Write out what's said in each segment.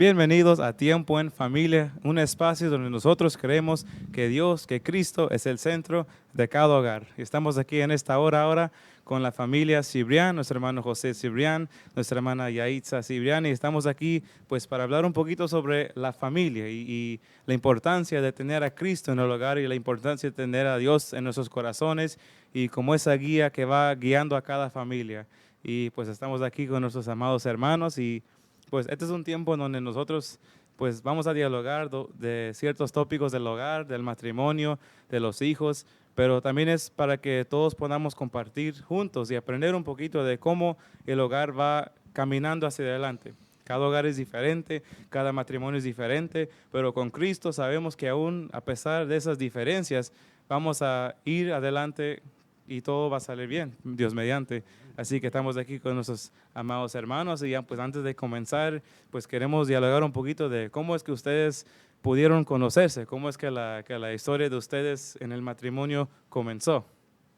Bienvenidos a Tiempo en Familia, un espacio donde nosotros creemos que Dios, que Cristo es el centro de cada hogar. Y estamos aquí en esta hora ahora con la familia Cibrián, nuestro hermano José Cibrián, nuestra hermana Yaitza Cibrián, y estamos aquí pues para hablar un poquito sobre la familia y la importancia de tener a Cristo en el hogar y la importancia de tener a Dios en nuestros corazones y como esa guía que va guiando a cada familia. Y pues estamos aquí con nuestros amados hermanos y pues este es un tiempo en donde nosotros pues vamos a dialogar de ciertos tópicos del hogar, del matrimonio, de los hijos, pero también es para que todos podamos compartir juntos y aprender un poquito de cómo el hogar va caminando hacia adelante. Cada hogar es diferente, cada matrimonio es diferente, pero con Cristo sabemos que aún a pesar de esas diferencias, vamos a ir adelante y todo va a salir bien, Dios mediante. Así que estamos aquí con nuestros amados hermanos y ya pues antes de comenzar, pues queremos dialogar un poquito de cómo es que ustedes pudieron conocerse, cómo es que la historia de ustedes en el matrimonio comenzó.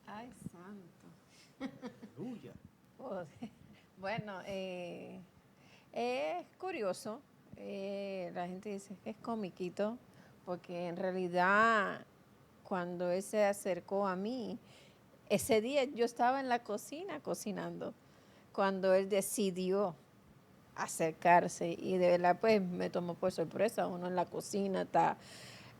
Ay, santo. Oh, bueno, es curioso. La gente dice que es comiquito, porque en realidad cuando él se acercó a mí, ese día yo estaba en la cocina cocinando, cuando él decidió acercarse y de verdad pues me tomó por sorpresa. Uno en la cocina está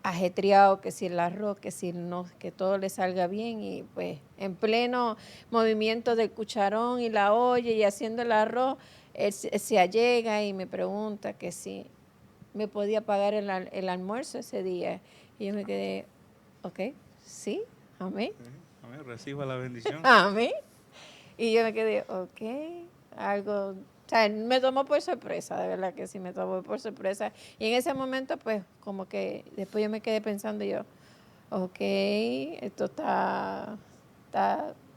ajetreado, que si el arroz, que si no, que todo le salga bien y pues en pleno movimiento del cucharón y la olla y haciendo el arroz, él se allega y me pregunta que si me podía pagar el almuerzo ese día. Y yo me quedé, ok, sí, amén, Amén, reciba la bendición. amén. Y yo me quedé, ok, algo, o sea, me tomó por sorpresa, de verdad que sí, me tomó por sorpresa. Y en ese momento, pues, como que después yo me quedé pensando yo, ok, esto está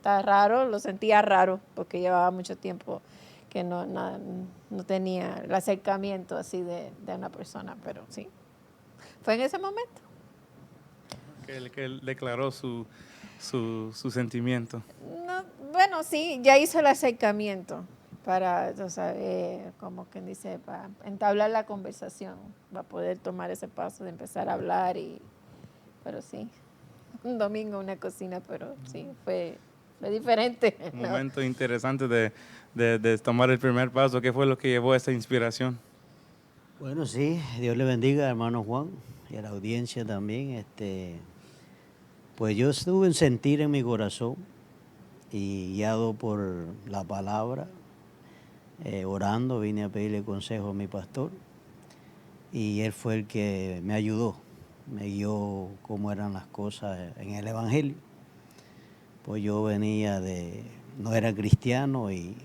raro, lo sentía raro, porque llevaba mucho tiempo que no tenía el acercamiento así de una persona, pero sí, fue en ese momento. Que él declaró su sentimiento. No, bueno, sí, ya hizo el acercamiento para, o sea, como quien dice, para entablar la conversación, para poder tomar ese paso de empezar a hablar pero sí, un domingo en una cocina, pero sí, fue diferente. Un ¿no? momento interesante de tomar el primer paso. ¿Qué fue lo que llevó a esa inspiración? Bueno, sí, Dios le bendiga, hermano Juan, y a la audiencia también. Pues yo estuve en sentir en mi corazón y guiado por la palabra, orando, vine a pedirle consejo a mi pastor y él fue el que me ayudó, me guió cómo eran las cosas en el Evangelio. Pues yo no era cristiano y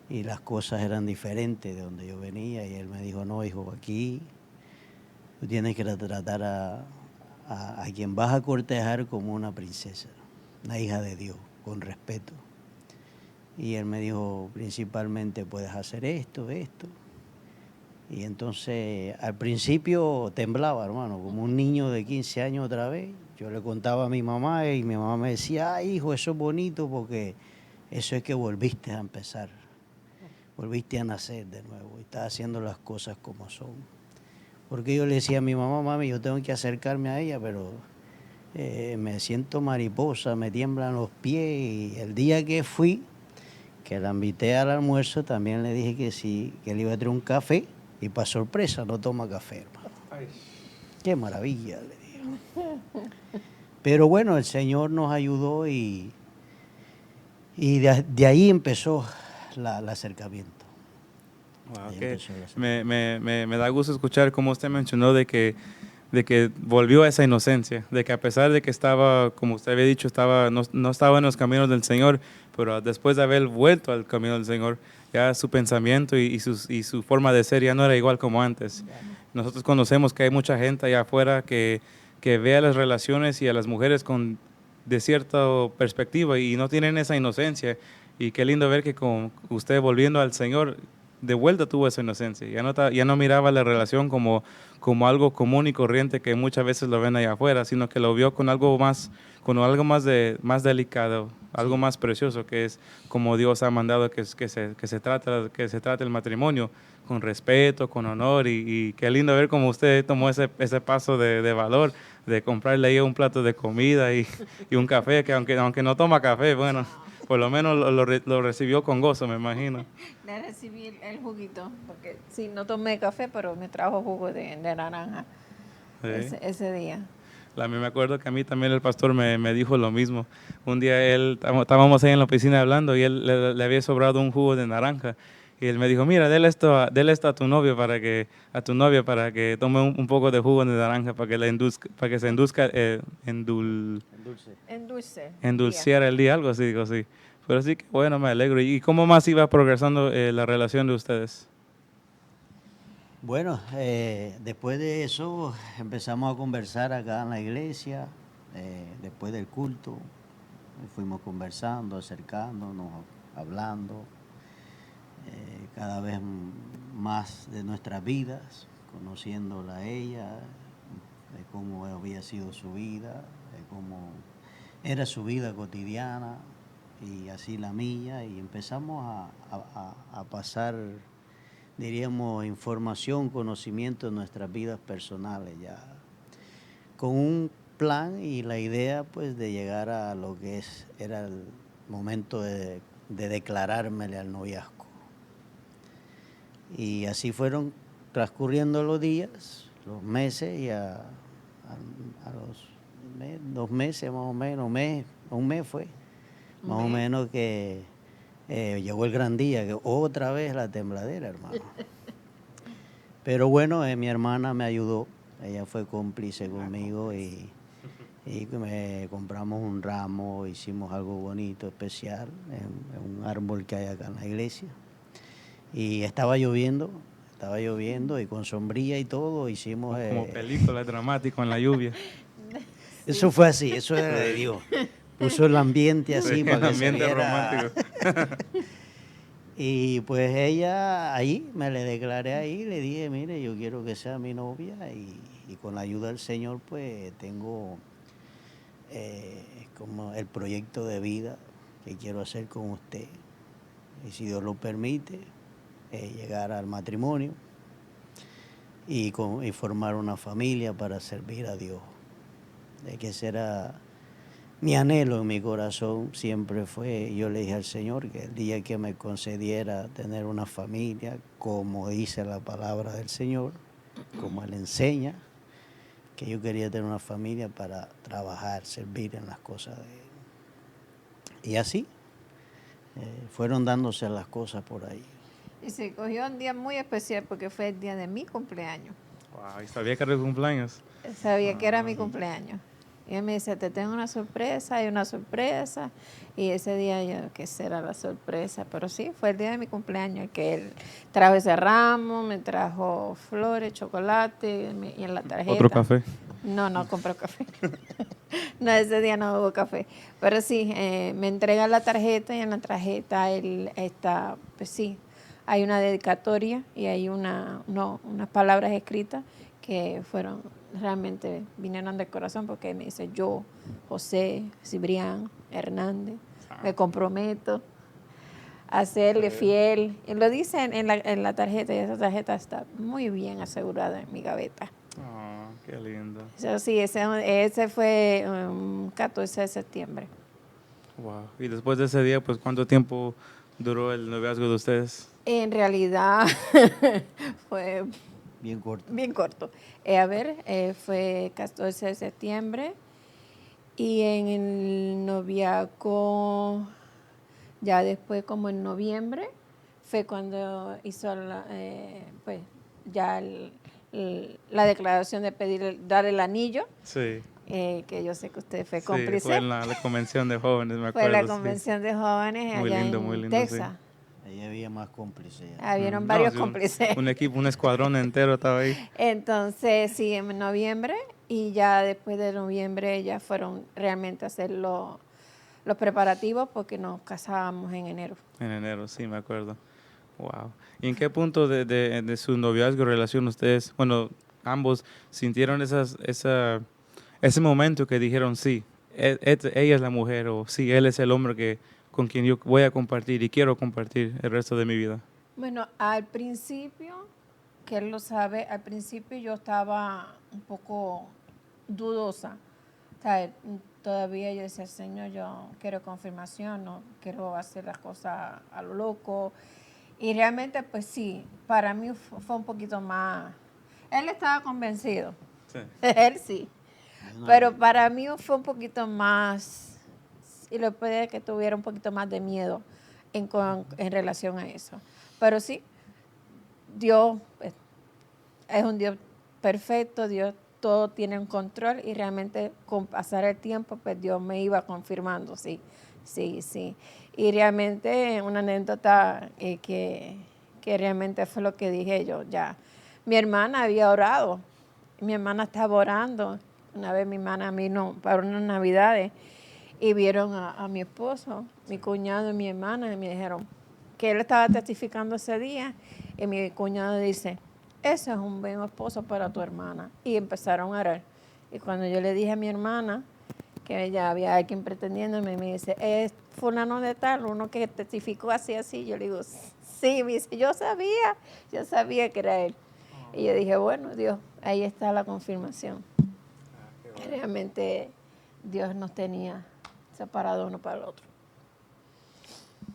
las cosas eran diferentes de donde yo venía y él me dijo, no, hijo, aquí tú tienes que tratar a quien vas a cortejar como una princesa, una hija de Dios, con respeto. Y él me dijo, principalmente puedes hacer esto. Y entonces al principio temblaba, hermano, como un niño de 15 años otra vez. Yo le contaba a mi mamá y mi mamá me decía, ay, hijo, eso es bonito porque eso es que volviste a empezar. Volviste a nacer de nuevo y estás haciendo las cosas como son. Porque yo le decía a mi mamá, mami, yo tengo que acercarme a ella, pero me siento mariposa, me tiemblan los pies. Y el día que fui, que la invité al almuerzo, también le dije que sí, que le iba a traer un café. Y para sorpresa, no toma café, hermano. Ay. Qué maravilla, le digo. Pero bueno, el Señor nos ayudó y de ahí empezó el acercamiento. Wow, Ahí que empezó el acercamiento. me da gusto escuchar cómo usted mencionó de que volvió a esa inocencia, de que a pesar de que estaba, como usted había dicho, no estaba en los caminos del Señor, pero después de haber vuelto al camino del Señor, ya su pensamiento y su forma de ser ya no era igual como antes. Nosotros conocemos que hay mucha gente allá afuera que ve a las relaciones y a las mujeres de cierta perspectiva y no tienen esa inocencia. Y qué lindo ver que con usted volviendo al Señor, de vuelta tuvo esa inocencia. Ya no miraba la relación como algo común y corriente que muchas veces lo ven allá afuera, sino que lo vio con algo más delicado, algo Sí. más precioso, que es como Dios ha mandado que se trate el matrimonio, con respeto, con honor, y qué lindo ver cómo usted tomó ese paso de valor, de comprarle ahí un plato de comida y un café, que aunque no toma café, bueno, por lo menos lo recibió con gozo, me imagino. Le recibí el juguito, porque sí, no tomé café, pero me trajo jugo de naranja Sí. ese día. Me acuerdo que a mí también el pastor me dijo lo mismo. Un día estábamos ahí en la oficina hablando y él le había sobrado un jugo de naranja. Y él me dijo, mira, dele esto a tu novio a tu novia para que tome un poco de jugo de naranja para que se endulzca, El dulce. En dulce. endulciara el día, algo así, digo, sí. Pero sí que bueno, me alegro. ¿Y cómo más iba progresando la relación de ustedes? Bueno, después de eso empezamos a conversar acá en la iglesia, después del culto, fuimos conversando, acercándonos, hablando, cada vez más de nuestras vidas, conociéndola a ella, de cómo había sido su vida, de cómo era su vida cotidiana y así la mía, y empezamos a pasar, diríamos, información, conocimiento de nuestras vidas personales ya, con un plan y la idea pues de llegar a lo que era el momento de declarármele al noviazgo. Y así fueron transcurriendo los días, los meses, y a los 2 meses más o menos, un mes fue, más o menos que llegó el gran día, que otra vez la tembladera, hermano. Pero bueno, mi hermana me ayudó, ella fue cómplice conmigo y me compramos un ramo, hicimos algo bonito, especial, en un árbol que hay acá en la iglesia. Y estaba lloviendo y con sombrilla y todo hicimos... Como película dramática en la lluvia. Eso fue así, eso era de Dios. Puso el ambiente así Sí, para el que se ambiente viera. romántico. Y pues ella ahí, me le declaré ahí, le dije, mire, yo quiero que sea mi novia y con la ayuda del Señor pues tengo como el proyecto de vida que quiero hacer con usted. Y si Dios lo permite, llegar al matrimonio y formar una familia para servir a Dios. De que será mi anhelo en mi corazón siempre fue, yo le dije al Señor que el día que me concediera tener una familia, como dice la palabra del Señor, como Él enseña, que yo quería tener una familia para trabajar, servir en las cosas de Él. Y así fueron dándose las cosas por ahí. Y se cogió un día muy especial porque fue el día de mi cumpleaños. Wow, ¿y sabía que era tu cumpleaños? Sabía que era mi cumpleaños. Y él me dice, te tengo una sorpresa, hay una sorpresa. Y ese día yo, ¿qué será la sorpresa? Pero sí, fue el día de mi cumpleaños que él trajo ese ramo, me trajo flores, chocolate y en la tarjeta. ¿Otro café? No compró café. No, ese día no hubo café. Pero sí, me entrega la tarjeta y en la tarjeta él está, pues sí, hay una dedicatoria y hay unas palabras escritas que realmente vinieron del corazón porque me dice yo, José Cibrián Hernández, me comprometo a serle fiel. Y lo dice en la tarjeta y esa tarjeta está muy bien asegurada en mi gaveta. Oh, qué lindo. So, sí, ese fue 14 de septiembre. Wow. Y después de ese día, pues, ¿cuánto tiempo duró el noviazgo de ustedes? En realidad fue Bien corto. bien corto. Fue 14 de septiembre y en el noviazgo, ya después como en noviembre, fue cuando hizo pues ya la declaración de dar el anillo. Sí. Que yo sé que usted fue Sí, cómplice. fue en la convención de jóvenes, me acuerdo. Fue la sí. convención de jóvenes Muy allá lindo, en muy lindo, Texas. sí. Ahí había más cómplices. Habieron No, varios sí, cómplices. un equipo, un escuadrón entero estaba ahí. Entonces, sí, en noviembre, y ya después de noviembre ya fueron realmente a hacer los preparativos porque nos casábamos en enero. En enero, sí, me acuerdo. Wow. ¿Y en qué punto de su noviazgo, relación, ustedes, bueno, ambos sintieron ese momento que dijeron, sí, ella es la mujer o sí, él es el hombre con quien yo voy a compartir y quiero compartir el resto de mi vida? Bueno, al principio, que él lo sabe, al principio yo estaba un poco dudosa. O sea, todavía yo decía, Señor, yo quiero confirmación, no quiero hacer las cosas a lo loco. Y realmente, pues sí, para mí fue un poquito más. Él estaba convencido, Sí. él sí. Bueno, Pero para mí fue un poquito más, y lo puede que tuviera un poquito más de miedo en relación a eso. Pero sí, Dios es un Dios perfecto, Dios todo tiene un control y realmente con pasar el tiempo, pues Dios me iba confirmando, sí, sí, sí. Y realmente una anécdota que realmente fue lo que dije yo, ya. Mi hermana había orado, mi hermana estaba orando. Una vez mi hermana vino para unas navidades y vieron a mi esposo, mi cuñado y mi hermana y me dijeron que él estaba testificando ese día y mi cuñado dice, ese es un buen esposo para tu hermana. Y empezaron a orar. Y cuando yo le dije a mi hermana que ya había alguien pretendiéndome, me dice, es fulano de tal, uno que testificó así, así. Yo le digo, sí, me dice, yo sabía que era él. Y yo dije, bueno, Dios, ahí está la confirmación. Que realmente Dios nos tenía separados uno para el otro.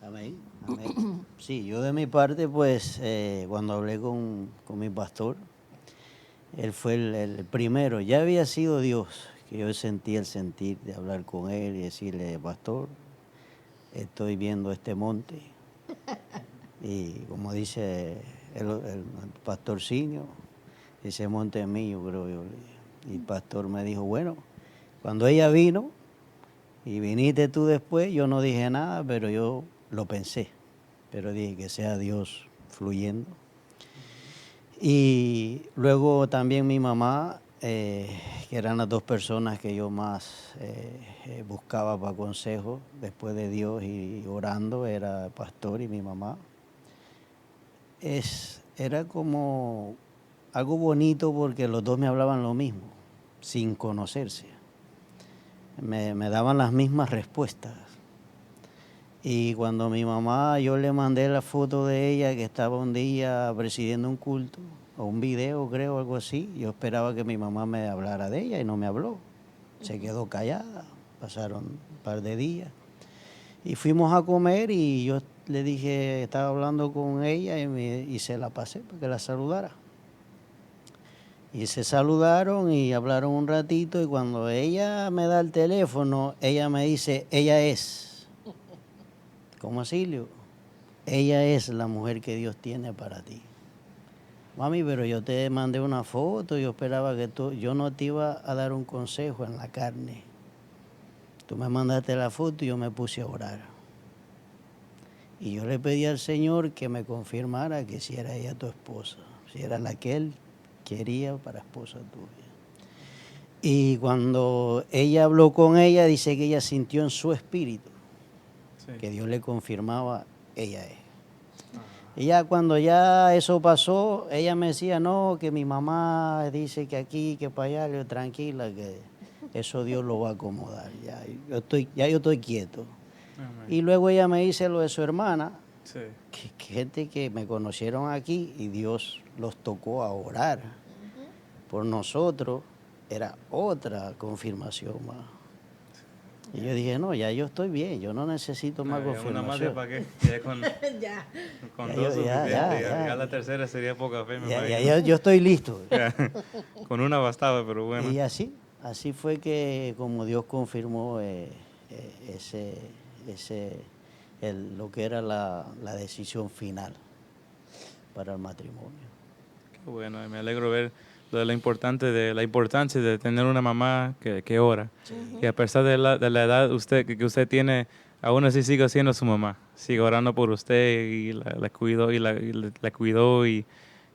amén, amén. Sí, yo de mi parte, pues, cuando hablé con mi pastor, él fue el primero. Ya había sido Dios, que yo sentí el sentir de hablar con él y decirle, pastor, estoy viendo este monte. Y como dice el pastorcinio, ese monte es mío, creo yo. Y el pastor me dijo, bueno, cuando ella vino y viniste tú después, yo no dije nada, pero yo lo pensé. Pero dije que sea Dios fluyendo. Y luego también mi mamá, que eran las dos personas que yo más buscaba para consejo después de Dios y orando, era el pastor y mi mamá. Era como algo bonito porque los dos me hablaban lo mismo, sin conocerse. Me daban las mismas respuestas. Y cuando mi mamá, yo le mandé la foto de ella que estaba un día presidiendo un culto, o un video creo, algo así, yo esperaba que mi mamá me hablara de ella y no me habló. Se quedó callada, pasaron un par de días. Y fuimos a comer y yo le dije, estaba hablando con ella y se la pasé para que la saludara. Y se saludaron y hablaron un ratito y cuando ella me da el teléfono, ella me dice, ella es. ¿Cómo Silvio? Ella es la mujer que Dios tiene para ti. Mami, pero yo te mandé una foto, yo esperaba que yo no te iba a dar un consejo en la carne. Tú me mandaste la foto y yo me puse a orar. Y yo le pedí al Señor que me confirmara que si era ella tu esposa, si era la que Él quería para esposa tuya. Y cuando ella habló con ella, dice que ella sintió en su espíritu que Dios le confirmaba, ella es. Y ya cuando ya eso pasó, ella me decía, no, que mi mamá dice que aquí, que para allá, le digo, tranquila, que eso Dios lo va a acomodar. Ya yo estoy quieto. Amén. Y luego ella me dice lo de su hermana, Sí. que gente que me conocieron aquí y Dios los tocó a orar por nosotros, era otra confirmación más. Y yo dije, no, ya yo estoy bien, yo no necesito más No, ya una más confirmación. ya para qué. Ya con Ya. con Ya dos yo- ya, suficiente. ya. Ya la tercera sería poca fe, me Ya, imagino. yo estoy listo. Ya, con una bastaba, pero bueno. Y así fue que como Dios confirmó lo que era la decisión final para el matrimonio. Qué bueno, me alegro ver lo de la importancia de tener una mamá que ora. Y a pesar de la edad que usted tiene, aún así sigue siendo su mamá. Sigue orando por usted y la cuidó la cuidó y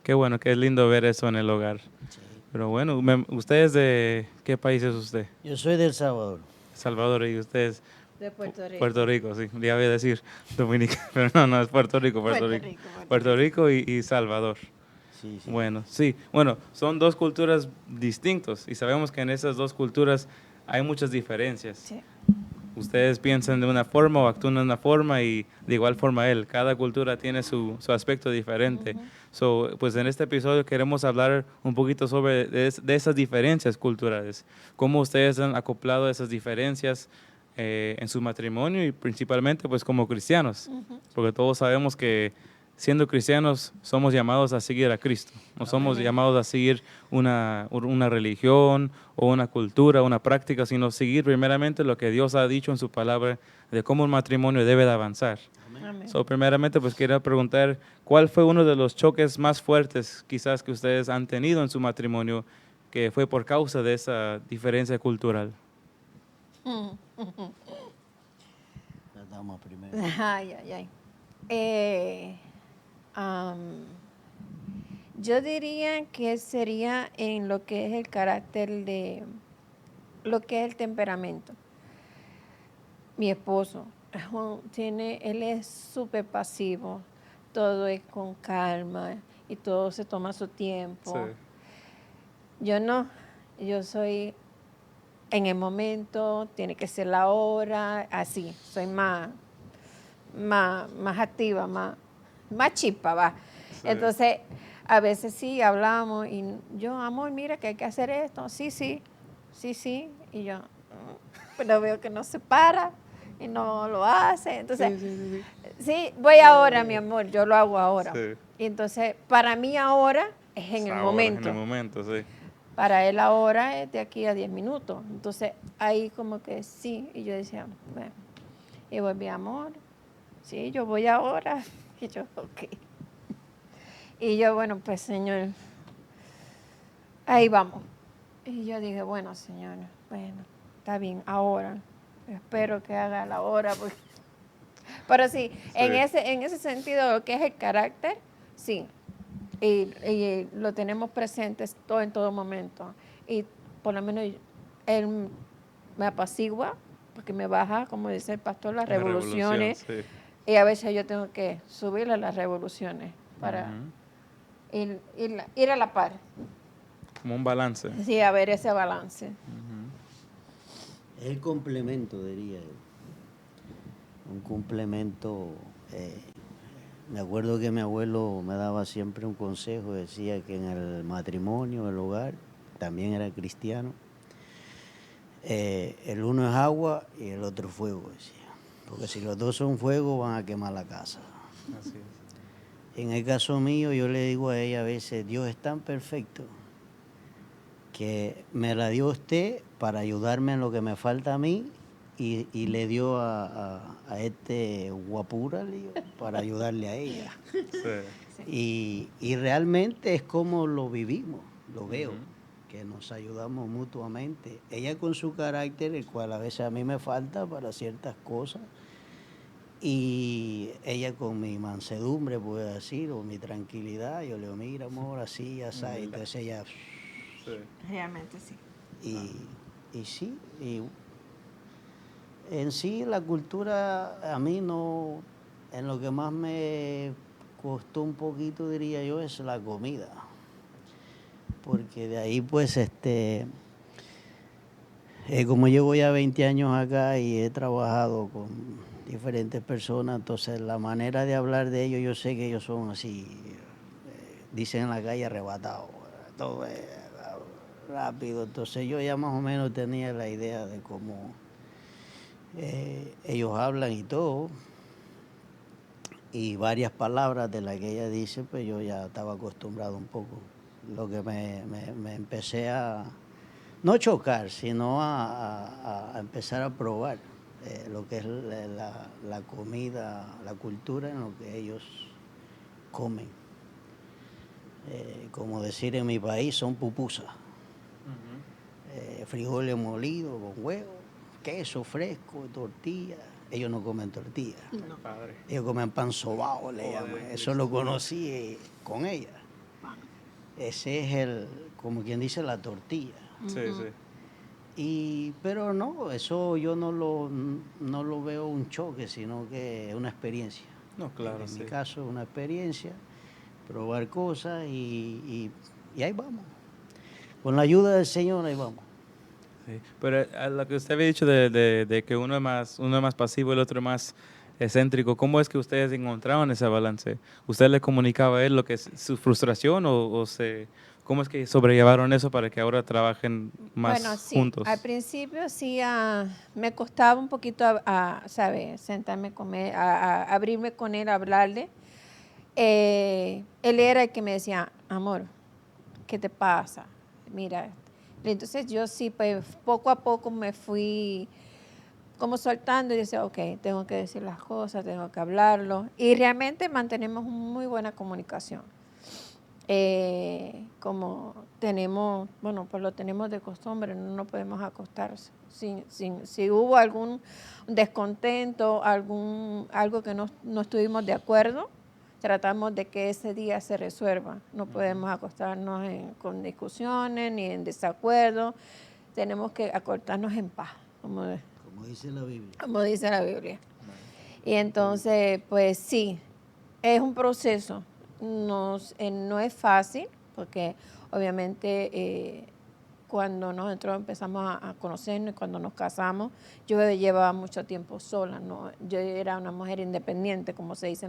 qué bueno, qué lindo ver eso en el hogar. Sí. Pero bueno, ¿usted es de qué país es usted? Yo soy del Salvador. Salvador, y usted es De Puerto Rico. Puerto Rico, sí, ya voy a decir Dominicana, pero no, no, es Puerto Rico, Puerto Rico y Salvador. Sí, sí. Bueno, sí, bueno, son dos culturas distintas y sabemos que en esas dos culturas hay muchas diferencias. Sí. Ustedes piensan de una forma o actúan de una forma y de igual forma él. Cada cultura tiene su aspecto diferente. Pues en este episodio queremos hablar un poquito sobre de esas diferencias culturales. Cómo ustedes han acoplado esas diferencias en su matrimonio y principalmente pues como cristianos. Porque todos sabemos que siendo cristianos somos llamados a seguir a Cristo. No somos llamados a seguir una religión o una cultura, una práctica, sino seguir primeramente lo que Dios ha dicho en su palabra de cómo un matrimonio debe de avanzar. Amén. Primeramente, pues quería preguntar, ¿cuál fue uno de los choques más fuertes quizás que ustedes han tenido en su matrimonio que fue por causa de esa diferencia cultural? La dama primero. Ay, ay, ay. Yo diría que sería en lo que es el carácter de lo que es el temperamento. Mi esposo él es súper pasivo, todo es con calma y todo se toma su tiempo. Sí. Yo no, yo soy en el momento, tiene que ser la hora, así, soy más activa, más chispa, va. Sí. Entonces, a veces sí hablamos y yo, amor, mira que hay que hacer esto, sí, y yo, pero veo que no se para y no lo hace, entonces, sí, voy ahora, mi amor, yo lo hago ahora. Sí. Y entonces, para mí ahora es en el Ahora, momento. En el momento, sí. Para él ahora es de aquí a 10 minutos. Entonces, ahí como que sí. Y yo decía, bueno. Y voy, mi amor, sí, yo voy ahora. Y yo, ok. Y yo, bueno, pues, Señor, ahí vamos. Y yo dije, bueno, Señor, bueno, está bien, ahora. Espero que haga la hora. Pero sí, en ese sentido, lo que es el carácter, sí. Y lo tenemos presente en todo momento. Y por lo menos él me apacigua, porque me baja, como dice el pastor, las revoluciones. Sí. Y a veces yo tengo que subirle las revoluciones para ir a la par. Como un balance. Sí, a ver ese balance. Es el complemento, diría yo. Un complemento. Me acuerdo que mi abuelo me daba siempre un consejo, decía que en el matrimonio, el hogar, también era cristiano, el uno es agua y el otro fuego, decía. Porque si los dos son fuego van a quemar la casa. Así es. En el caso mío, yo le digo a ella a veces, Dios es tan perfecto que me la dio usted para ayudarme en lo que me falta a mí y le dio a este guapura para ayudarle a ella. Sí. Y realmente es como lo vivimos, lo veo, que nos ayudamos mutuamente. Ella con su carácter, el cual a veces a mí me falta para ciertas cosas, y ella con mi mansedumbre, puedo decir, o mi tranquilidad, yo le digo, mira, amor, así, así. Entonces ella... Sí. Realmente sí. Y sí, y en sí la cultura a mí no, en lo que más me costó un poquito, diría yo, es la comida. Porque de ahí pues como llevo ya 20 años acá y he trabajado con diferentes personas, entonces la manera de hablar de ellos, yo sé que ellos son así, dicen en la calle arrebatados, todo es rápido, entonces yo ya más o menos tenía la idea de cómo ellos hablan y todo, y varias palabras de las que ella dice, pues yo ya estaba acostumbrado un poco. Lo que me empecé a, no chocar, sino a empezar a probar lo que es la comida, la cultura en lo que ellos comen. Como decir en mi país, son pupusas. Frijoles molidos con huevo, queso fresco, tortilla. Ellos no comen tortilla. No. Ellos comen pan sobao, le llaman. Eso lo conocí con ella. Ese es como quien dice, la tortilla. Sí, sí. Pero no, eso yo no lo veo un choque, sino que es una experiencia. No, claro, En sí. mi caso es una experiencia, probar cosas y ahí vamos. Con la ayuda del Señor, ahí vamos. Sí. Pero a lo que usted había dicho de que uno es más pasivo y el otro es más excéntrico, ¿cómo es que ustedes encontraban ese balance? ¿Usted le comunicaba a él lo que es su frustración cómo es que sobrellevaron eso para que ahora trabajen Bueno, más sí, al juntos? principio sí me costaba un poquito, ¿sabe? Sentarme con él, abrirme con él, hablarle. Él era el que me decía, amor, ¿qué te pasa? Mira, entonces yo sí, pues poco a poco me fui como soltando y decía, ok, tengo que decir las cosas, tengo que hablarlo. Y realmente mantenemos muy buena comunicación. Como tenemos, bueno, pues lo tenemos de costumbre, no nos podemos acostar si hubo algún descontento, algo que no estuvimos de acuerdo, tratamos de que ese día se resuelva. No podemos acostarnos con discusiones ni en desacuerdo, tenemos que acostarnos en paz, Como dice la Biblia. como dice la Biblia. Y entonces, pues sí, es un proceso. No es fácil, porque obviamente cuando nosotros empezamos a conocernos y cuando nos casamos, yo llevaba mucho tiempo sola, ¿no? Yo era una mujer independiente, como se dice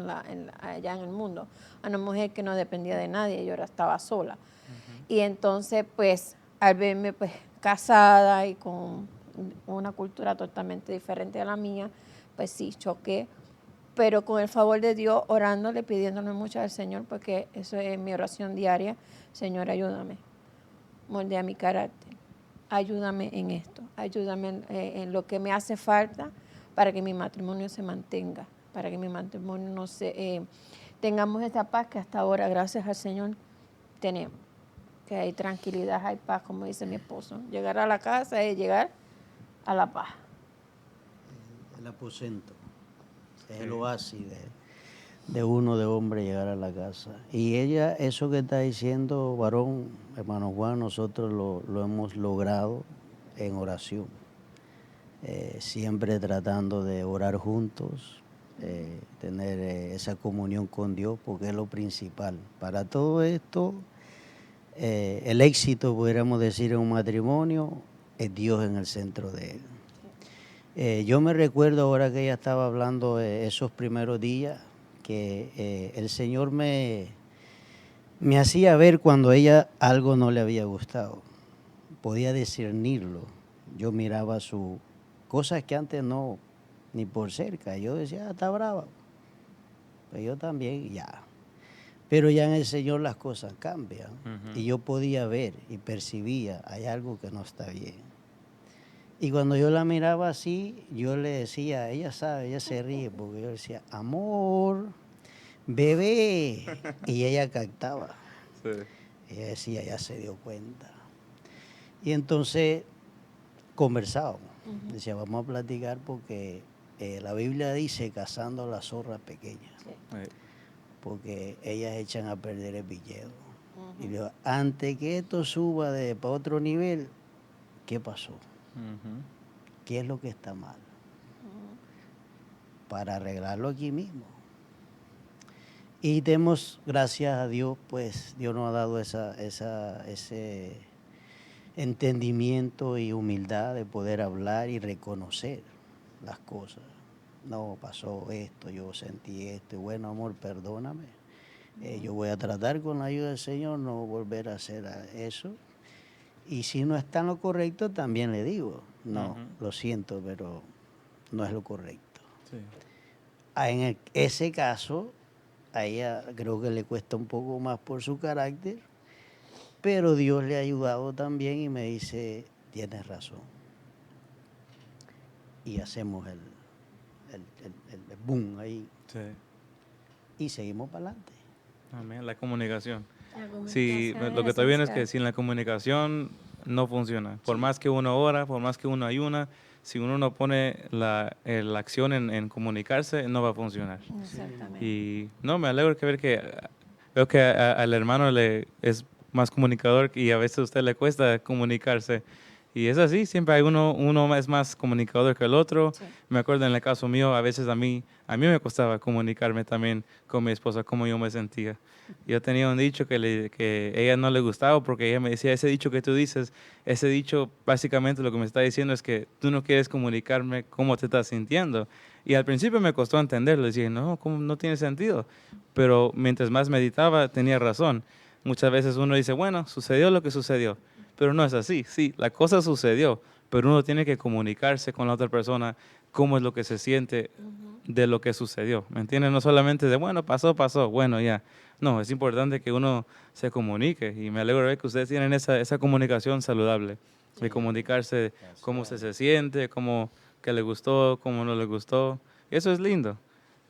allá en el mundo, una mujer que no dependía de nadie, yo ahora estaba sola. Y entonces, pues, al verme pues casada y con una cultura totalmente diferente a la mía, pues sí, choqué, pero con el favor de Dios, orándole, pidiéndole mucho al Señor, porque eso es mi oración diaria. Señor, ayúdame, moldea mi carácter, ayúdame en esto, ayúdame en lo que me hace falta para que mi matrimonio se mantenga, para que mi matrimonio no tengamos esa paz que hasta ahora, gracias al Señor, tenemos. Que hay tranquilidad, hay paz, como dice mi esposo. Llegar a la casa es llegar a la paz. El aposento, es el Sí. oasis de uno de hombre llegar a la casa. Y ella, eso que está diciendo, varón, hermano Juan, nosotros lo hemos logrado en oración. Siempre tratando de orar juntos, tener esa comunión con Dios, porque es lo principal. Para todo esto, el éxito, pudiéramos decir, en un matrimonio, es Dios en el centro de él. Yo me recuerdo ahora que ella estaba hablando esos primeros días, que el Señor me hacía ver cuando a ella algo no le había gustado. Podía discernirlo. Yo miraba sus cosas que antes no, ni por cerca. Yo decía, está brava. Pues yo también, ya. Pero ya en el Señor las cosas cambian. Ujú. Y yo podía ver y percibía, hay algo que no está bien. Y cuando yo la miraba así, yo le decía, ella sabe, ella se ríe, porque yo decía, amor, bebé. Y ella captaba. Sí. Ella decía, ya se dio cuenta. Y entonces conversábamos. Decía, vamos a platicar porque la Biblia dice cazando a las zorras pequeñas, porque ellas echan a perder el viñedo. Y le digo, antes que esto suba para otro nivel, ¿qué pasó? ¿Qué es lo que está mal? Para arreglarlo aquí mismo. Y demos gracias a Dios, pues Dios nos ha dado ese entendimiento y humildad de poder hablar y reconocer las cosas. No, pasó esto, yo sentí esto, y bueno, amor, perdóname. Yo voy a tratar con la ayuda del Señor no volver a hacer eso. Y si no está en lo correcto, también le digo, no, lo siento, pero no es lo correcto. Sí. En ese caso, a ella creo que le cuesta un poco más por su carácter, pero Dios le ha ayudado también y me dice, tienes razón. Y hacemos el boom ahí Sí. y seguimos para adelante. Amén. La comunicación. La Sí, comunicación lo que es estoy viendo es que esencial. sin la comunicación no funciona. Por Sí. más que uno ora, por más que uno ayuna, si uno no pone la acción en comunicarse, no va a funcionar. Exactamente. Y no, me alegro que ver que veo que al hermano le es más comunicador y a veces a usted le cuesta comunicarse. Y es así, siempre hay uno es más comunicador que el otro. Sí. Me acuerdo en el caso mío, a veces a mí me costaba comunicarme también con mi esposa cómo yo me sentía. Yo tenía un dicho que a ella no le gustaba porque ella me decía, ese dicho que tú dices, ese dicho básicamente lo que me está diciendo es que tú no quieres comunicarme cómo te estás sintiendo. Y al principio me costó entenderlo, decía, no, ¿cómo no tiene sentido? Pero mientras más meditaba, tenía razón. Muchas veces uno dice, bueno, sucedió lo que sucedió, pero no es así. Sí, la cosa sucedió, pero uno tiene que comunicarse con la otra persona cómo es lo que se siente Ujú. de lo que sucedió. ¿Me entiendes? No solamente de, bueno, pasó, bueno, ya. No, es importante que uno se comunique y me alegro de ver que ustedes tienen esa comunicación saludable, de Sí. comunicarse cómo Gracias a se Dios. siente, cómo que le gustó, cómo no le gustó. Eso es lindo.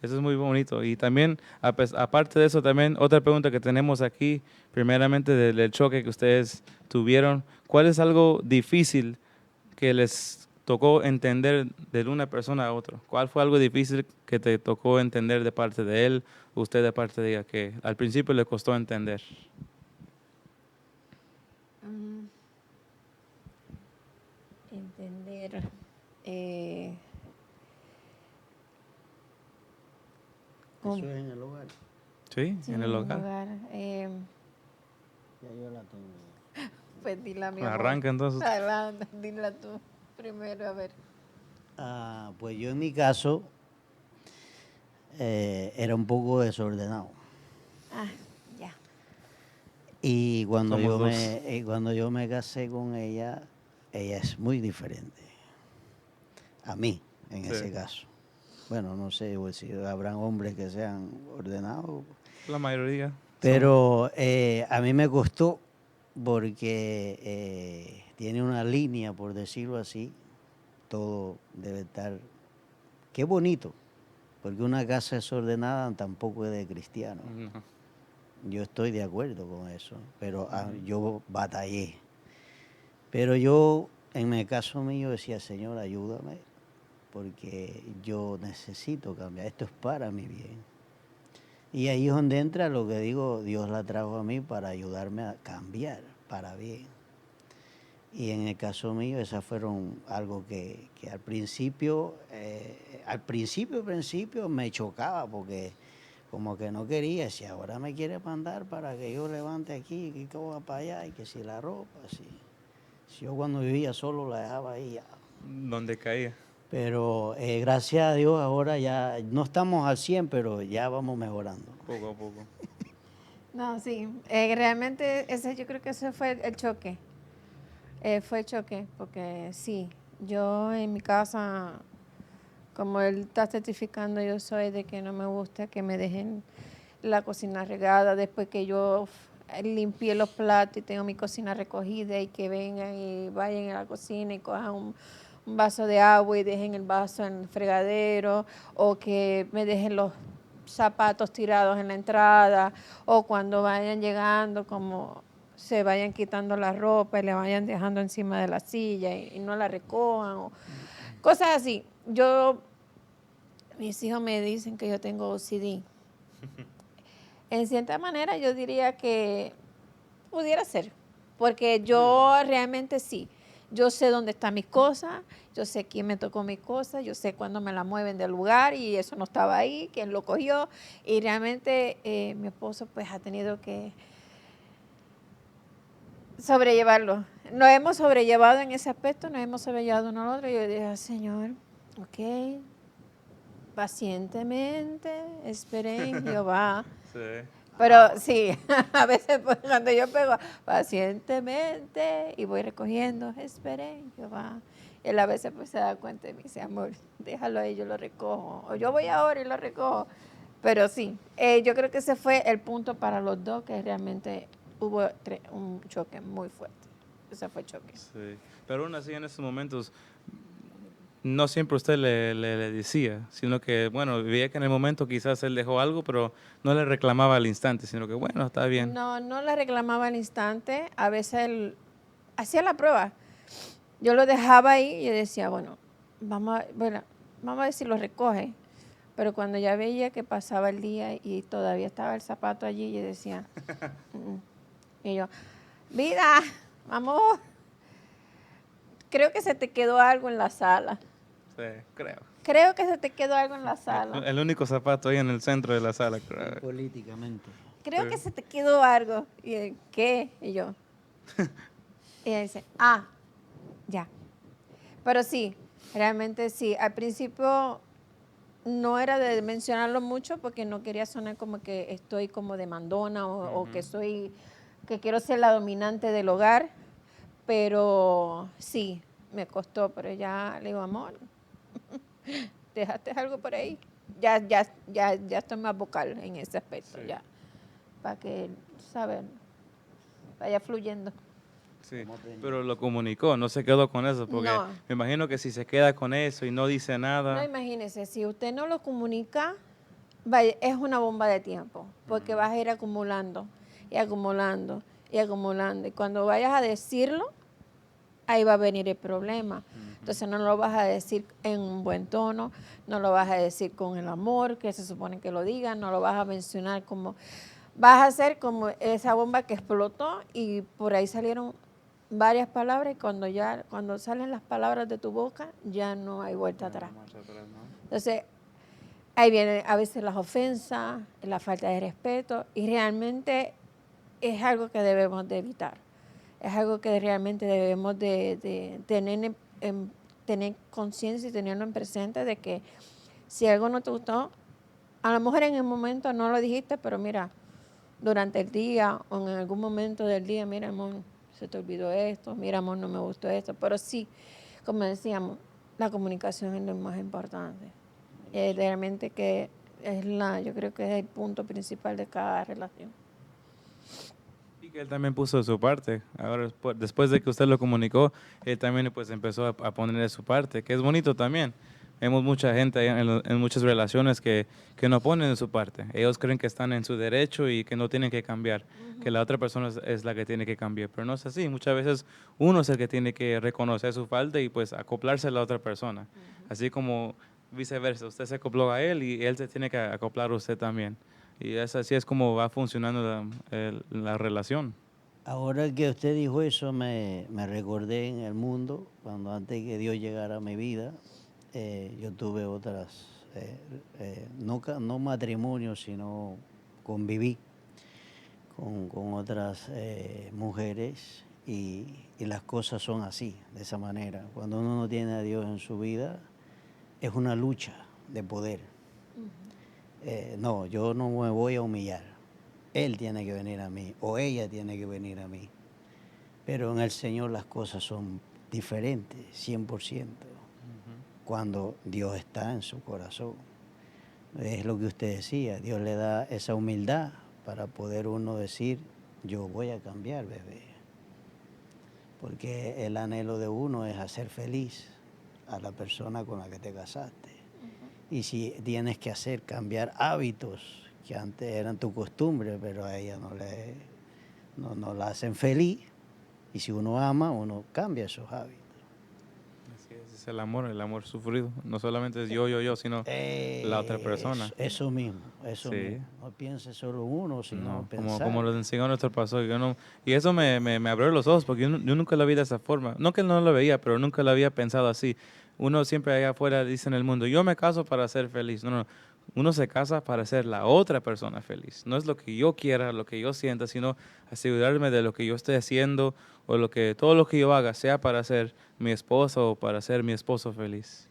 Eso es muy bonito. Y también, aparte de eso, también otra pregunta que tenemos aquí, primeramente del choque que ustedes tuvieron, ¿cuál es algo difícil que les tocó entender de una persona a otra? ¿Cuál fue algo difícil que te tocó entender de parte de él, usted de parte de ella, que al principio le costó entender? Mm, Entender. eh, Eso cómo- es en el hogar. Sí, sí, en el en el hogar. hogar. Ya yo la tengo. Pues dila, mi amor. Arranca entonces. Adelante, dila tú primero, a ver. Pues yo en mi caso era un poco desordenado. Ah, ya. Y Somos dos. cuando yo me casé con ella es muy diferente a mí en Sí, ese caso. Bueno, no sé pues, si habrán hombres que sean ordenados, la mayoría son. pero a mí me costó porque tiene una línea, por decirlo así, todo debe estar. Qué bonito, porque una casa desordenada tampoco es de cristiano. No. Yo estoy de acuerdo con eso, pero Ujú. yo batallé. Pero yo, en el caso mío, decía, Señor, ayúdame, porque yo necesito cambiar. Esto es para mi bien. Y ahí es donde entra lo que digo, Dios la trajo a mí para ayudarme a cambiar para bien. Y en el caso mío, esas fueron algo que al principio me chocaba porque como que no quería, si ahora me quiere mandar para que yo levante aquí, que coja para allá, y que si la ropa, si yo cuando vivía solo la dejaba ahí ya. Donde caía. Pero gracias a Dios ahora ya no estamos al 100, pero ya vamos mejorando. Poco a poco. No, sí. Realmente yo creo que ese fue el choque. Fue el choque, porque sí, yo en mi casa, como él está certificando, yo soy de que no me gusta que me dejen la cocina regada después que yo limpié los platos y tengo mi cocina recogida y que vengan y vayan a la cocina y cojan un vaso de agua y dejen el vaso en el fregadero, o que me dejen los zapatos tirados en la entrada, o cuando vayan llegando como se vayan quitando la ropa y le vayan dejando encima de la silla y no la recojan, o cosas así. Mis hijos me dicen que yo tengo OCD. En cierta manera yo diría que pudiera ser, porque yo realmente sí, yo sé dónde están mis cosas, yo sé quién me tocó mis cosas, yo sé cuándo me la mueven del lugar y eso no estaba ahí, quién lo cogió, y realmente mi esposo pues ha tenido que sobrellevarlo. Nos hemos sobrellevado en ese aspecto, nos hemos sobrellevado uno al otro, y yo dije, Señor, ok, pacientemente esperé en Jehová. Sí. Pero sí, a veces pues, cuando yo pego pacientemente y voy recogiendo, esperé, Jehová. Él a veces pues se da cuenta y me dice, amor, déjalo ahí, yo lo recojo. O yo voy ahora y lo recojo. Pero sí, yo creo que ese fue el punto para los dos, que realmente hubo un choque muy fuerte. Ese fue el choque. Sí. Pero aún así, en estos momentos, no siempre usted le decía, sino que, bueno, veía que en el momento quizás él dejó algo, pero no le reclamaba al instante, sino que, bueno, está bien. No, no le reclamaba al instante. A veces él hacía la prueba. Yo lo dejaba ahí y yo decía, bueno, vamos a ver si lo recoge. Pero cuando ya veía que pasaba el día y todavía estaba el zapato allí, yo decía, "Mm". Y yo, vida, vamos, creo que se te quedó algo en la sala. Sí, creo. Creo que se te quedó algo en la sala. El único zapato ahí en el centro de la sala, creo. Políticamente. Creo Sí. que se te quedó algo. Y él, ¿qué? Y yo. Y ella dice, ya. Pero sí, realmente sí. Al principio no era de mencionarlo mucho porque no quería sonar como que estoy como demandona o que quiero ser la dominante del hogar. Pero sí, me costó, pero ya le digo, amor, dejaste algo por ahí. Ya estoy más vocal en ese aspecto, Sí. ya. Para que, ¿sabes? Vaya fluyendo. Sí, pero lo comunicó, no se quedó con eso, porque No. me imagino que si se queda con eso y no dice No, nada, imagínese, si usted no lo comunica, es una bomba de tiempo, porque vas a ir acumulando y acumulando y acumulando. Y cuando vayas a decirlo, ahí va a venir el problema. Entonces no lo vas a decir en un buen tono, no lo vas a decir con el amor que se supone que lo digan, no lo vas a mencionar como... Vas a hacer como esa bomba que explotó y por ahí salieron varias palabras y cuando salen las palabras de tu boca ya no hay vuelta atrás. Entonces ahí vienen a veces las ofensas, la falta de respeto y realmente es algo que debemos de evitar. Es algo que realmente debemos de tener, tener conciencia y tenerlo en presente de que si algo no te gustó, a lo mejor en el momento no lo dijiste, pero mira, durante el día o en algún momento del día, mira, amor, se te olvidó esto, mira, amor, no me gustó esto. Pero sí, como decíamos, la comunicación es lo más importante. Realmente que yo creo que es el punto principal de cada relación. y que él también puso de su parte. Ahora, después de que usted lo comunicó, él también pues empezó a poner de su parte, que es bonito también. Vemos mucha gente ahí en muchas relaciones que no ponen de su parte. Ellos creen que están en su derecho y que no tienen que cambiar, que la otra persona es la que tiene que cambiar. Pero no es así. Muchas veces uno es el que tiene que reconocer su falta y pues acoplarse a la otra persona. Así como viceversa. Usted se acopló a él y él se tiene que acoplar a usted también. Y así es como va funcionando la relación. Ahora que usted dijo eso, me recordé en el mundo, cuando antes que Dios llegara a mi vida, yo tuve otras, no matrimonios, sino conviví con otras mujeres y las cosas son así, de esa manera. Cuando uno no tiene a Dios en su vida, es una lucha de poder. No, yo no me voy a humillar. Él tiene que venir a mí o ella tiene que venir a mí. Pero en el Señor las cosas son diferentes, 100%. Cuando Dios está en su corazón. Es lo que usted decía, Dios le da esa humildad para poder uno decir, yo voy a cambiar, bebé. Porque el anhelo de uno es hacer feliz a la persona con la que te casaste. Y si tienes que cambiar hábitos que antes eran tu costumbre, pero a ella no la hacen feliz, y si uno ama, uno cambia esos hábitos. Así es el amor sufrido. No solamente es yo, sino la otra persona. Eso mismo, Sí. mismo. No piense solo uno, sino No, pensar. como nos enseñó nuestro pastor. Y eso me abrió los ojos porque yo nunca lo vi de esa forma. No que no lo veía, pero nunca lo había pensado así. Uno siempre allá afuera dice en el mundo, yo me caso para ser feliz. No. Uno se casa para ser la otra persona feliz. No es lo que yo quiera, lo que yo sienta, sino asegurarme de lo que yo esté haciendo o todo lo que yo haga sea para ser mi esposa o para ser mi esposo feliz.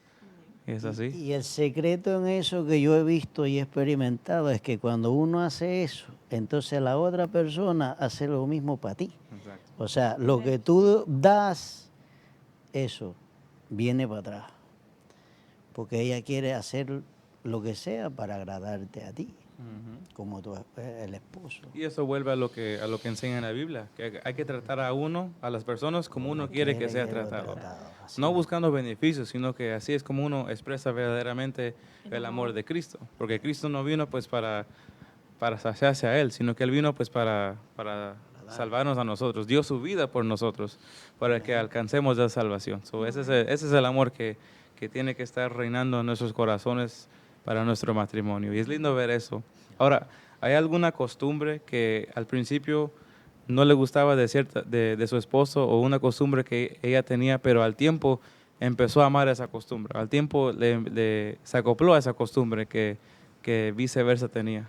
¿Es así? Y el secreto en eso que yo he visto y he experimentado es que cuando uno hace eso, entonces la otra persona hace lo mismo para ti. Exacto. O sea, lo que tú das, eso viene para atrás. Porque ella quiere hacer lo que sea para agradarte a ti, como el esposo. Y eso vuelve a lo que enseña en la Biblia, que hay que tratar a las personas como uno quiere que sea tratado. No buscando beneficios, sino que así es como uno expresa verdaderamente el amor de Cristo. Porque Cristo no vino pues para saciarse a Él, sino que Él vino pues para salvarnos a nosotros. Dio su vida por nosotros, para que alcancemos la salvación. Ese es el amor que tiene que estar reinando en nuestros corazones para nuestro matrimonio. Y es lindo ver eso. Ahora, ¿hay alguna costumbre que al principio no le gustaba de su esposo o una costumbre que ella tenía, pero al tiempo empezó a amar esa costumbre. Al tiempo se acopló a esa costumbre que viceversa tenía.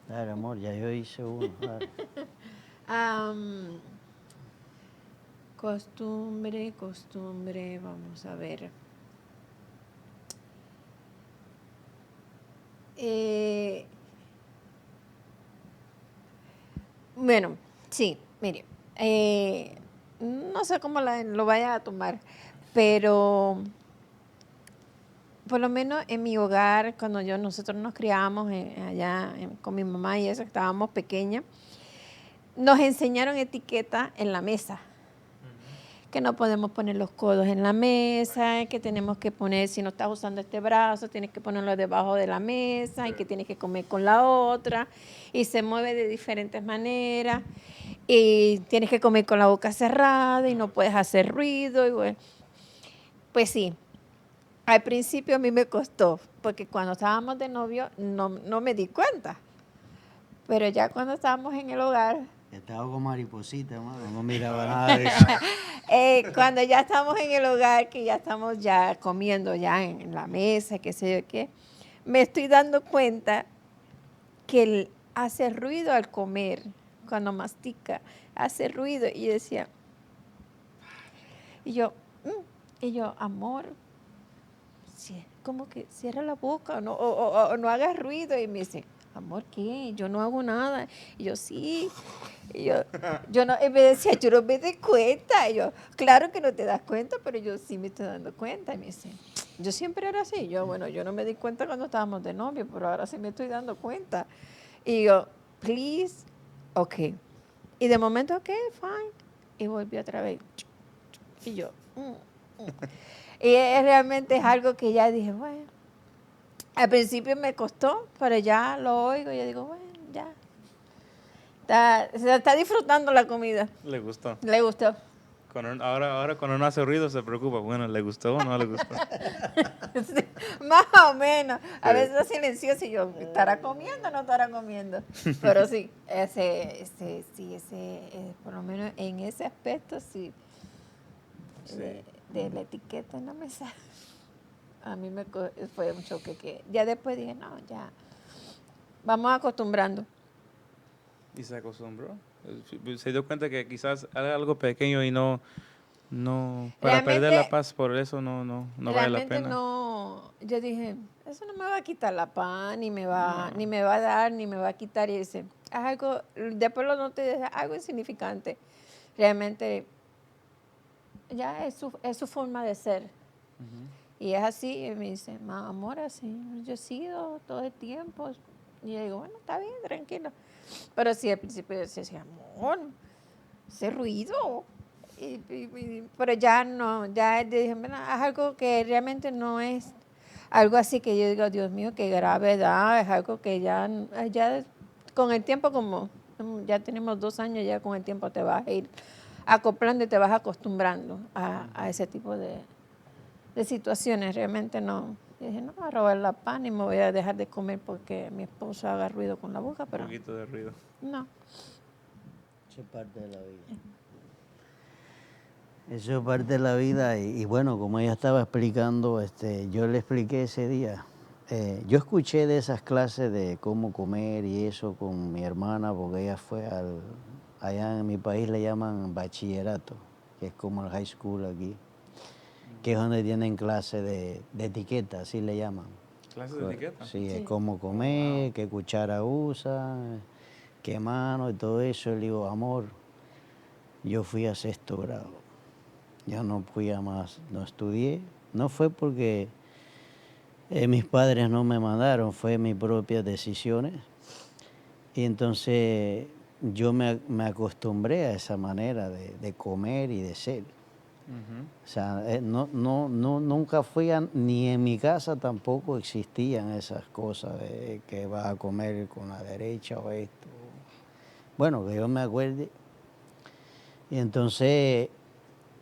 Claro, amor, ya yo hice uno. Claro. Am, costumbre, vamos a ver. Bueno, sí, mire, no sé cómo lo vaya a tomar, pero por lo menos en mi hogar, cuando nosotros nos criábamos allá con mi mamá y eso, que estábamos pequeñas, nos enseñaron etiqueta en la mesa. Que no podemos poner los codos en la mesa, que tenemos que poner, si no estás usando este brazo, tienes que ponerlo debajo de la mesa y que tienes que comer con la otra y se mueve de diferentes maneras y tienes que comer con la boca cerrada y no puedes hacer ruido. Y bueno, pues sí, al principio a mí me costó, porque cuando estábamos de novio no me di cuenta, pero ya cuando estábamos en el hogar... Estaba con mariposita, madre, no miraba nada de eso. Cuando ya estamos en el hogar, que ya estamos ya comiendo ya en la mesa, qué sé yo qué, me estoy dando cuenta que él hace ruido al comer, cuando mastica, hace ruido. Y decía, y yo, amor, como que cierra la boca o no hagas ruido. Y me dice, amor, ¿qué? Yo no hago nada. Y yo, sí. Y yo no, y me decía, yo no me doy cuenta. Y yo, claro que no te das cuenta, pero yo sí me estoy dando cuenta. Y me dice, yo siempre era así. Yo, bueno, yo no me di cuenta cuando estábamos de novio, pero ahora sí me estoy dando cuenta. Y yo, please, ok. Y de momento, ok, fine. Y volvió otra vez. Y yo, Y realmente es algo que ya dije, bueno, al principio me costó, pero ya lo oigo y yo digo, bueno, ya. Se está disfrutando la comida. Le gustó. Le gustó. Ahora cuando no hace ruido se preocupa. Bueno, ¿le gustó o no le gustó? Sí, más o menos. A veces es silencioso y yo, ¿estará comiendo o no estará comiendo? Pero sí, por lo menos en ese aspecto, sí. Sí. De la etiqueta en la mesa. A mí fue un choque que ya después dije, no, ya, vamos acostumbrando. Y se acostumbró. Se dio cuenta que quizás era algo pequeño y no para perder la paz por eso no vale la pena. No, yo dije, eso no me va a quitar la paz, ni me va a dar, ni me va a quitar. Y dice, es algo, después lo noté, es algo insignificante. Realmente, ya es su forma de ser. Y es así, y me dice, amor, así, yo he sido todo el tiempo. Y yo digo, bueno, está bien, tranquilo. Pero sí, al principio yo decía, amor, ese ruido. Pero ya no, ya dije, bueno, es algo que realmente no es algo así que yo digo, Dios mío, qué gravedad, es algo que ya con el tiempo, como ya tenemos 2 años, ya con el tiempo te vas a ir acoplando y te vas acostumbrando a ese tipo de situaciones. Realmente no. Y dije, no me voy a robar la paz ni me voy a dejar de comer porque mi esposo haga ruido con la boca, pero Un poquito de ruido. no. Eso es parte de la vida. Eso es parte de la vida y bueno, como ella estaba explicando, yo le expliqué ese día. Yo escuché de esas clases de cómo comer y eso con mi hermana, porque ella fue allá en mi país le llaman bachillerato, que es como el high school aquí, que es donde tienen clases de etiqueta, así le llaman. ¿Clases de etiqueta? Sí, es cómo comer, qué cuchara usa, qué mano y todo eso. Le digo, amor, yo fui a 6º grado. Ya no fui a más, no estudié. No fue porque mis padres no me mandaron, fue mis propias decisiones. Y entonces yo me acostumbré a esa manera de comer y de ser. O sea, nunca fui ni en mi casa tampoco existían esas cosas de que vas a comer con la derecha o esto. Bueno, que yo me acuerde. Y entonces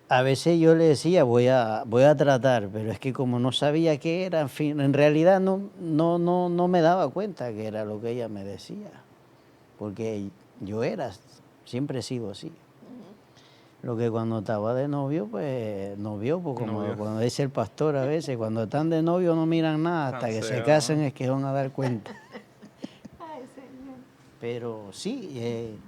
a veces yo le decía, voy a tratar, pero es que como no sabía qué era, en fin, en realidad no me daba cuenta que era lo que ella me decía. Porque yo siempre he sido así. Lo que cuando estaba de novio, pues como Novio. cuando dice el pastor a veces, cuando están de novio no miran nada, hasta Tan que se feo, casan ¿no? es que van a dar cuenta. Ay, Señor. Pero sí,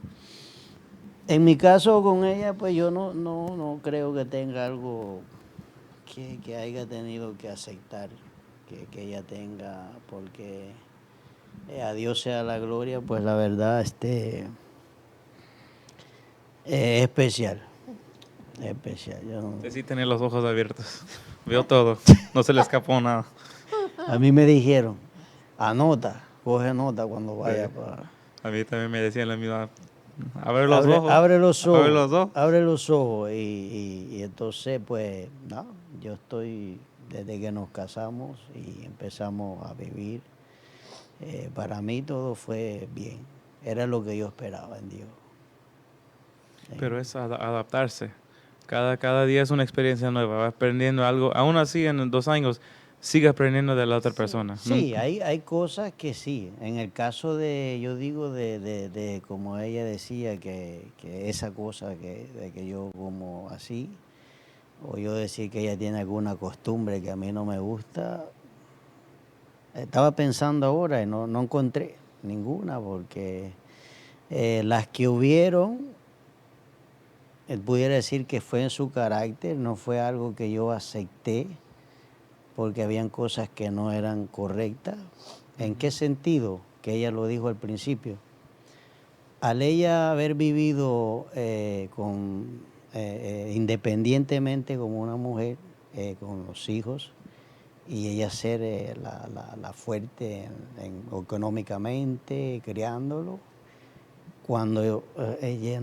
en mi caso con ella, pues yo no creo que tenga algo que haya tenido que aceptar, que ella tenga, porque a Dios sea la gloria, pues la verdad, es especial, es especial. Usted sí tiene los ojos abiertos. Veo todo. No se le escapó nada. A mí me dijeron, anota, coge nota cuando vaya Sí. para... A mí también me decían la misma. Abre los ojos. Abre los Abre ojos, los ojos. abre los ojos. Y entonces, pues, no, yo estoy, desde que nos casamos y empezamos a vivir, para mí todo fue bien. Era lo que yo esperaba en Dios. Pero es adaptarse. Cada día es una experiencia nueva. Vas aprendiendo algo. Aún así, en 2 años, sigue aprendiendo de la otra Sí. persona. Sí, hay cosas que sí. En el caso de, yo digo, de como ella decía, que esa cosa de que yo como así, o yo decir que ella tiene alguna costumbre que a mí no me gusta, estaba pensando ahora y no encontré ninguna, porque las que hubieron, pudiera decir que fue en su carácter, no fue algo que yo acepté, porque habían cosas que no eran correctas. ¿En qué sentido? Que ella lo dijo al principio. Al ella haber vivido independientemente como una mujer, con los hijos, y ella ser la fuerte económicamente, criándolo, cuando ella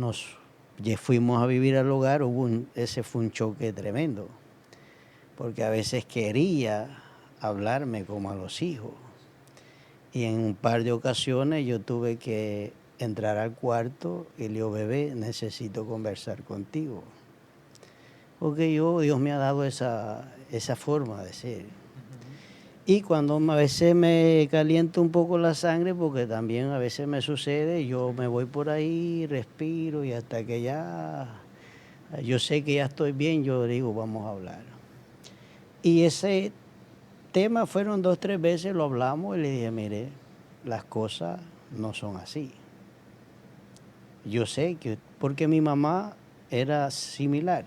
ya fuimos a vivir al hogar, ese fue un choque tremendo, porque a veces quería hablarme como a los hijos. Y en un par de ocasiones yo tuve que entrar al cuarto y le digo, bebé, necesito conversar contigo. Porque Dios me ha dado esa forma de ser. Y cuando a veces me calienta un poco la sangre, porque también a veces me sucede, yo me voy por ahí, respiro y hasta que ya yo sé que ya estoy bien, yo digo, vamos a hablar. Y ese tema fueron 2, 3 veces, lo hablamos y le dije, mire, las cosas no son así. Yo sé que, porque mi mamá era similar.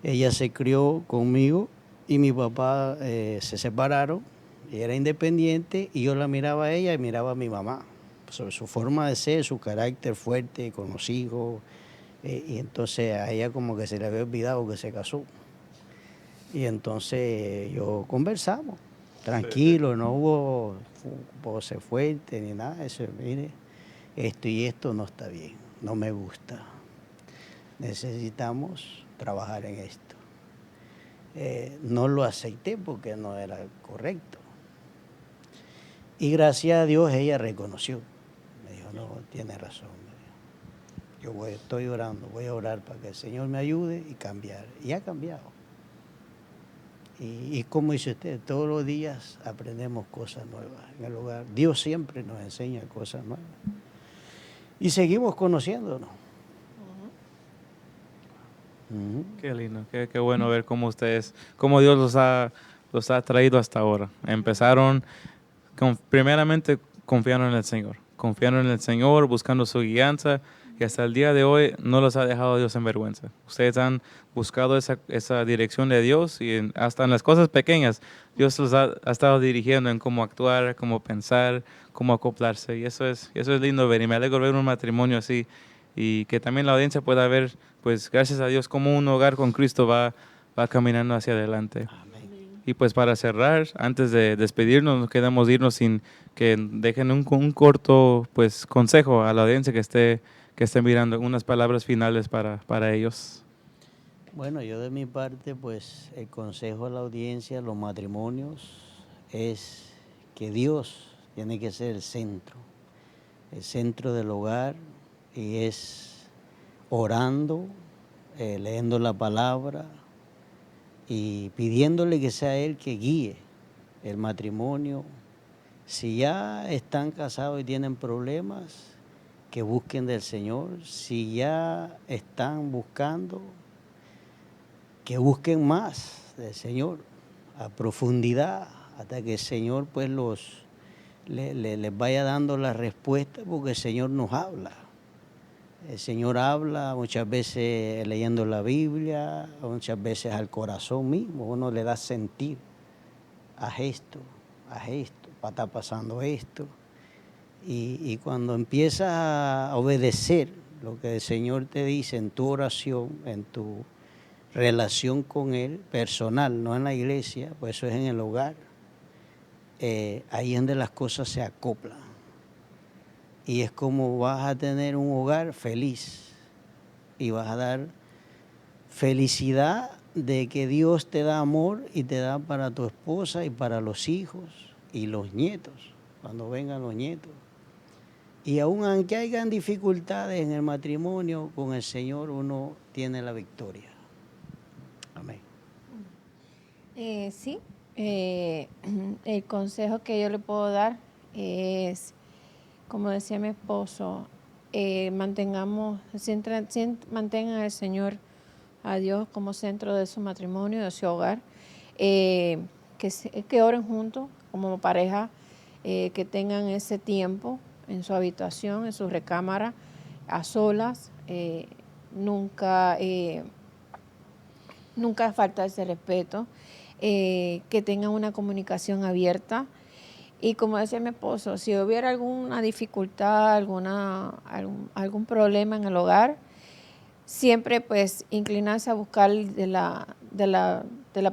Ella se crió conmigo y mi papá se separaron, y era independiente, y yo la miraba a ella y miraba a mi mamá. Sobre su forma de ser, su carácter fuerte con los hijos, y entonces a ella como que se le había olvidado que se casó. Y entonces yo conversamos, tranquilo, no hubo voces fuertes ni nada de eso. Mire, esto y esto no está bien, no me gusta. Necesitamos trabajar en esto. No lo acepté porque no era correcto. Y gracias a Dios ella reconoció. Me dijo, no, tiene razón. Estoy orando, voy a orar para que el Señor me ayude y cambiar. Y ha cambiado. Y como dice usted, todos los días aprendemos cosas nuevas en el hogar. Dios siempre nos enseña cosas nuevas. Y seguimos conociéndonos. Qué lindo, qué bueno ver cómo ustedes, cómo Dios los ha traído hasta ahora. Empezaron primeramente confiaron en el Señor. Confiaron en el Señor, buscando su guianza, y hasta el día de hoy no los ha dejado Dios en vergüenza. Ustedes han buscado esa dirección de Dios, y hasta en las cosas pequeñas Dios los ha estado dirigiendo en cómo actuar, cómo pensar, cómo acoplarse. Y eso es lindo ver, y me alegro ver un matrimonio así, y que también la audiencia pueda ver, pues gracias a Dios, cómo un hogar con Cristo va caminando hacia adelante. Amén. Y pues para cerrar, antes de despedirnos, nos quedamos irnos sin que dejen un corto pues consejo a la audiencia que esté mirando, unas palabras finales para ellos. Bueno, yo de mi parte, pues el consejo a la audiencia, los matrimonios, es que Dios tiene que ser el centro del hogar, y es orando, leyendo la palabra y pidiéndole que sea Él que guíe el matrimonio. Si ya están casados y tienen problemas, que busquen del Señor. Si ya están buscando, que busquen más del Señor, a profundidad, hasta que el Señor pues les vaya dando la respuesta, porque el Señor nos habla. El Señor habla muchas veces leyendo la Biblia, muchas veces al corazón mismo. Uno le da sentir, haz esto, está pasando esto. Y cuando empiezas a obedecer lo que el Señor te dice en tu oración, en tu relación con Él, personal, no en la iglesia, pues eso es en el hogar, ahí es donde las cosas se acoplan. Y es como vas a tener un hogar feliz y vas a dar felicidad de que Dios te da amor y te da para tu esposa y para los hijos y los nietos, cuando vengan los nietos. Y aun aunque hayan dificultades en el matrimonio, con el Señor uno tiene la victoria. Amén. Sí, el consejo que yo le puedo dar es, como decía mi esposo, mantengan al Señor, a Dios como centro de su matrimonio, de su hogar, que oren juntos como pareja, que tengan ese tiempo en su habitación, en su recámara, a solas, nunca falta ese respeto, que tengan una comunicación abierta. Y como decía mi esposo, si hubiera alguna dificultad, algún problema en el hogar, siempre pues inclinarse a buscar de la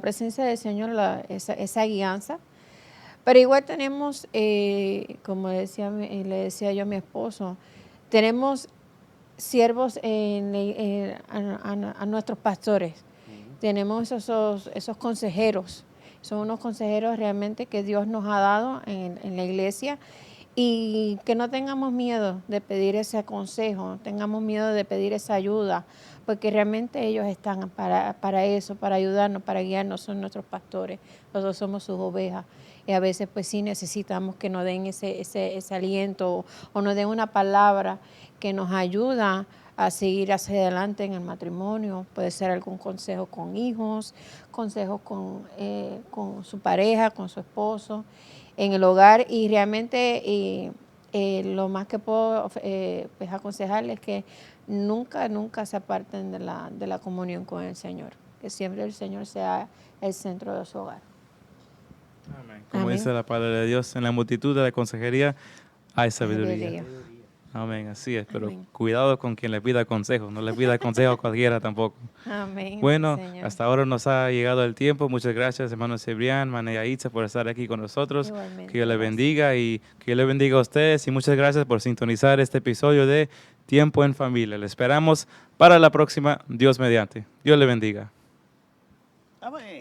presencia del Señor esa guianza. Pero igual tenemos, como le decía yo a mi esposo, tenemos siervos a nuestros pastores. Tenemos esos consejeros. Son unos consejeros realmente que Dios nos ha dado en la iglesia, y que no tengamos miedo de pedir ese consejo, no tengamos miedo de pedir esa ayuda, porque realmente ellos están para eso, para ayudarnos, para guiarnos, son nuestros pastores, nosotros somos sus ovejas. Y a veces pues sí necesitamos que nos den ese aliento, o nos den una palabra que nos ayuda a seguir hacia adelante en el matrimonio. Puede ser algún consejo con hijos, consejos con su pareja, con su esposo, en el hogar. Y realmente lo más que puedo pues aconsejarles es que nunca se aparten de la comunión con el Señor, que siempre el Señor sea el centro de su hogar. Amén. Como Amén. dice la palabra de Dios, en la multitud de la consejería hay sabiduría. Sabiduría. Amén, así es, pero Amén. cuidado con quien le pida consejo, no le pida consejo a cualquiera tampoco. Amén. Bueno, Sí, Señor. hasta ahora nos ha llegado el tiempo. Muchas gracias, hermano Cibrián, Mané Itza, por estar aquí con nosotros. Igualmente, Que Dios le gracias. bendiga y que Dios le bendiga a ustedes. Y muchas gracias por sintonizar este episodio de Tiempo en Familia. Le esperamos para la próxima, Dios mediante. Dios le bendiga. Amén.